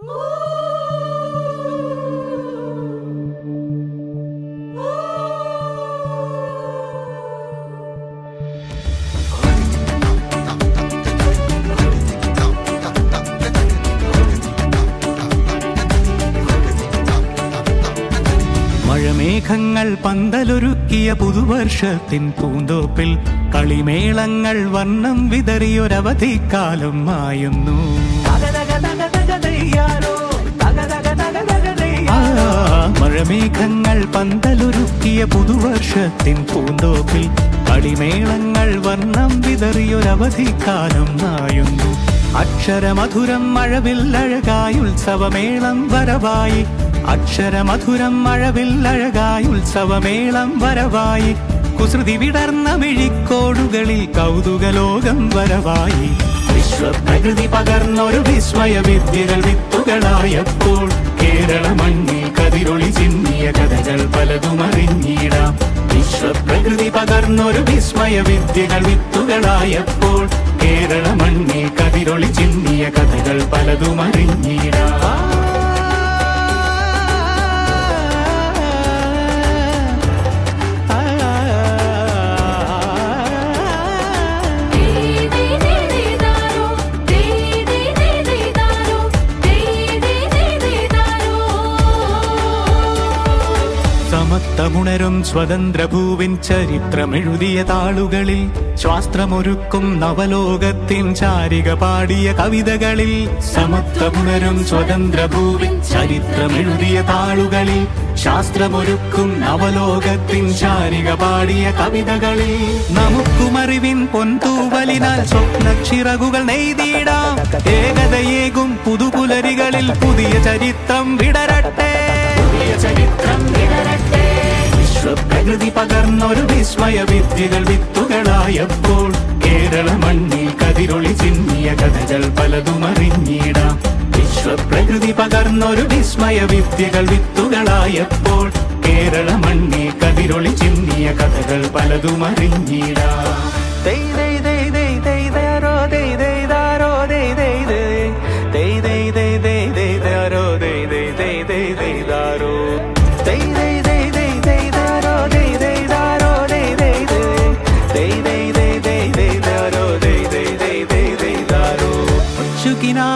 മഴമേഘങ്ങൾ പന്തലൊരുക്കിയ പുതുവർഷത്തിൻ പൂന്തോപ്പിൽ കളിമേളങ്ങൾ വർണ്ണം വിതറിയൊരവധിക്കാലം മായുന്നു. മഴമേഘങ്ങൾ പന്തലൊരുക്കിയ പുതുവർഷത്തിൻ പൂന്തോപ്പിൽ കളിമേളങ്ങൾ വർണ്ണം വിതറിയൊരവധിക്കാലം മായുന്നു. അക്ഷരമധുരം മഴവില്ലഴകായി ഉത്സവമേളം വരവായി. അക്ഷരമധുരം മഴവില്ലഴകായി ഉത്സവമേളം വരവായി. കുസൃതി വിടർന്ന മിഴിക്കോടുകളിൽ കൗതുകലോകം വരവായി. വിശ്വപ്രകൃതി പകർന്നൊരു വിസ്മയ വിദ്യകൾ വിത്തുകളായപ്പോൾ കേരള മണ്ണിൽ കതിരൊളി ചിന്നിയ കഥകൾ പലതും അറിഞ്ഞിടാം. വിശ്വപ്രകൃതി പകർന്നൊരു വിസ്മയ വിദ്യകൾ വിത്തുകളായപ്പോൾ കേരള മണ്ണിൽ കതിരൊളി ചിന്നിയ കഥകൾ പലതും അറിഞ്ഞിടാം. സമത്വമുണരും സ്വതന്ത്രഭൂവിൻ ചരിത്രമെഴുതിയ താളുകളിൽ ശാസ്ത്രമൊരുക്കും നവലോകത്തിൻ ചാരിക പാടിയ കവിതകളിൽ. സമത്വമുണരും സ്വതന്ത്രഭൂവിൻ ചരിത്രമെഴുതിയ താളുകളിൽ ശാസ്ത്രമൊരുക്കും നവലോകത്തിൻ ചാരിക പാടിയ കവിതകളിൽ. നമുക്കുമറിവിൻ പൊൻതൂവലിനാൽ സ്വപ്നച്ചിറകുകൾ നെയ്തിടാം. ഏകതയേകും പുതുപുലരികളിൽ പുതിയ ചരിത്രം വിടരട്ടെ. വിശ്വപ്രകൃതി പകർന്നൊരു വിസ്മയ വിദ്യകൾ വിത്തുകളായപ്പോൾ കേരള മണ്ണിൽ കതിരൊളി ചിന്നിയ കഥകൾ പലതും അറിഞ്ഞിടാം. വിശ്വപ്രകൃതി പകർന്നൊരു വിസ്മയ വിദ്യകൾ വിത്തുകളായപ്പോൾ കേരള മണ്ണിൽ കതിരൊളി ചിന്നിയ കഥകൾ പലതും അറിഞ്ഞിടാം.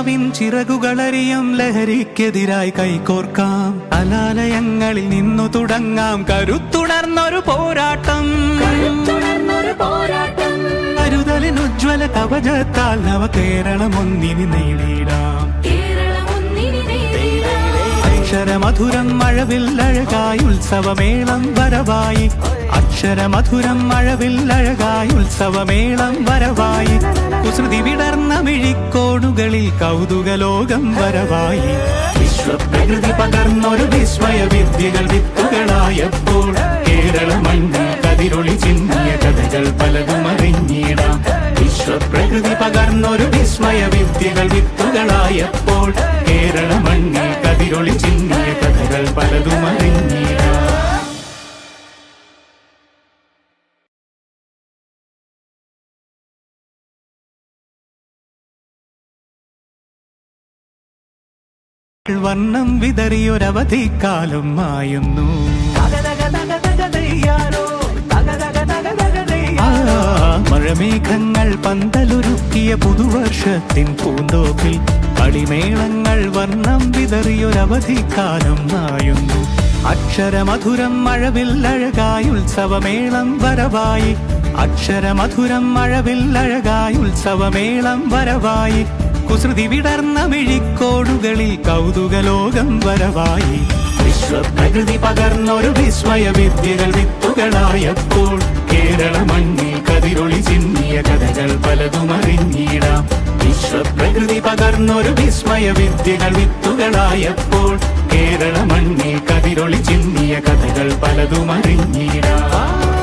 ിൻ ചിറകുകളറിയും ലഹരിക്കെതിരായി കൈകോർക്കാം. കലാലയങ്ങളിൽ നിന്നു തുടങ്ങാം കരുത്തുണർന്നൊരു പോരാട്ടം. കരുതലിനുജ്വല കവചത്താൽ നവകേരളം ഒന്നിനി നേടിയിടാം. അക്ഷരമധുരം മഴവില്ലഴകായി ഉത്സവമേളം വരവായി. അക്ഷരമധുരം മഴവില്ലഴകായി ഉത്സവമേളം വരവായി. കുസൃതി വിടർന്ന മിഴിക്കോടുകളിൽ കൗതുകലോകം വരവായി. വിശ്വപ്രകൃതി പകർന്നൊരു വിസ്മയ വിദ്യകൾ വിത്തുകളായപ്പോൾ കേരള മണ്ണിൽ കതിരൊളി ചിന്നിയ കഥകൾ പലതും അറിഞ്ഞിടാം. വിശ്വപ്രകൃതി പകർന്നൊരു വിസ്മയ വിദ്യകൾ വിത്തുകളായപ്പോൾ കേരള മണ്ണിൽ കതിരൊളി ചിന്നിയ കഥകൾ പലതും അറിഞ്ഞിടാം. വർണ്ണം വിതറിയൊരവധിക്കാലം മായുന്നു. മഴമേഘങ്ങൾ പന്തലൊരുക്കിയ പുതുവർഷത്തിൻ പൂന്തോപ്പിൽ കളിമേളങ്ങൾ വർണ്ണം വിതറിയൊരവധിക്കാലം മായുന്നു. അക്ഷരമധുരം മഴവില്ലഴകായി ഉത്സവമേളം വരവായി. അക്ഷരമധുരം മഴവില്ലഴകായി ഉത്സവമേളം വരവായി. കുസൃതി വിടർന്ന മിഴിക്കോടുകളിൽ കൗതുകലോകം വരവായി. വിശ്വപ്രകൃതി പകർന്നൊരു വിസ്മയ വിദ്യകൾ വിത്തുകളായപ്പോൾ കേരള മണ്ണിൽ കതിരൊളി ചിന്നിയ കഥകൾ പലതും അറിഞ്ഞിടാം. വിശ്വപ്രകൃതി പകർന്നൊരു വിസ്മയ വിദ്യകൾ വിത്തുകളായപ്പോൾ കേരള മണ്ണിൽ കതിരൊളി ചിന്നിയ കഥകൾ പലതും അറിഞ്ഞിടാം.